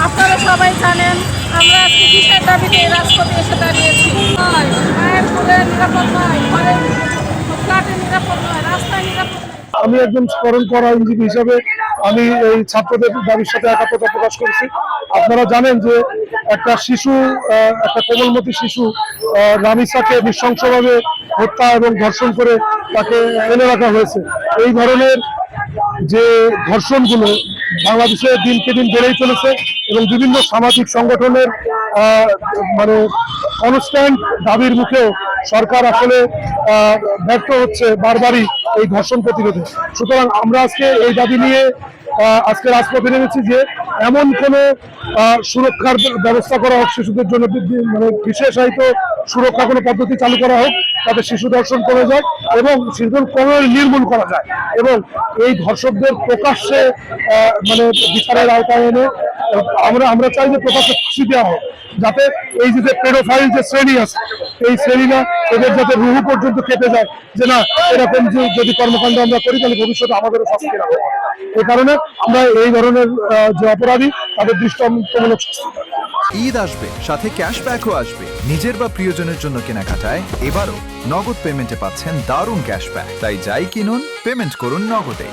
আপনারা সবাই জানেন আমরা আজকে কিসের দাবিতে রাজপথে এসে দাঁড়িয়েছি। মায়ের কোলে নিরাপদ নয়, ঘরের ফ্ল্যাটে নিরাপদ নয়, রাস্তায় নিরাপদ নয়। আমি একজন স্মরণ করা আইনজীবী হিসাবে আমি এই ছাত্রদের দাবির সাথে একাত্মতা প্রকাশ করেছি। আপনারা জানেন যে একটা শিশু, একটা কোমলমতি শিশু রামিসাকে নৃশংসভাবে হত্যা এবং ধর্ষণ করে তাকে এনে রাখা হয়েছে। এই ধরনের যে ধর্ষণগুলো বাংলাদেশে দিনকে দিন বেড়েই চলেছে এবং বিভিন্ন সামাজিক সংগঠনের মানে কনস্ট্যান্ট দাবির মুখেও সরকার আসলে ব্যর্থ হচ্ছে বারবারই এই ধর্ষণ প্রতিরোধে। সুতরাং আমরা আজকে এই দাবি নিয়ে আজকে রাজপথে নেমেছি যে এমন কোনো সুরক্ষার ব্যবস্থা করা হোক, শিশুদের জন্য মানে বিশেষায়িত সুরক্ষা কোনো পদ্ধতি চালু করা হোক, তাতে শিশু ধর্ষণ কমে যায় এবং শিশু কমে নির্মূল করা যায় এবং এই ধর্ষকদের প্রকাশ্যে মানে বিচারের আওতায় এনে আমরা চাই যে প্রকাশ্যে ফাঁসি দেওয়া হোক, যাতে এই যে পেডোফাইল যে শ্রেণী আছে এই শ্রেণীরা এদের যাতে রুহু পর্যন্ত কেটে যায় যে না, এরকম যদি কর্মকাণ্ড আমরা করি তাহলে ভবিষ্যতে আমাদেরও শাস্তি হবে। এই কারণে আমরা এই ধরনের যে অপরাধী তাদের দৃষ্টান্তমূলক শাস্তি। ঈদ আসবে, সাথে ক্যাশব্যাকও আসবে। নিজের বা প্রিয়জনের জন্য কেনাকাটায় এবারও নগদ পেমেন্টে পাচ্ছেন দারুণ ক্যাশব্যাক। তাই যাই কিনুন, পেমেন্ট করুন নগদে।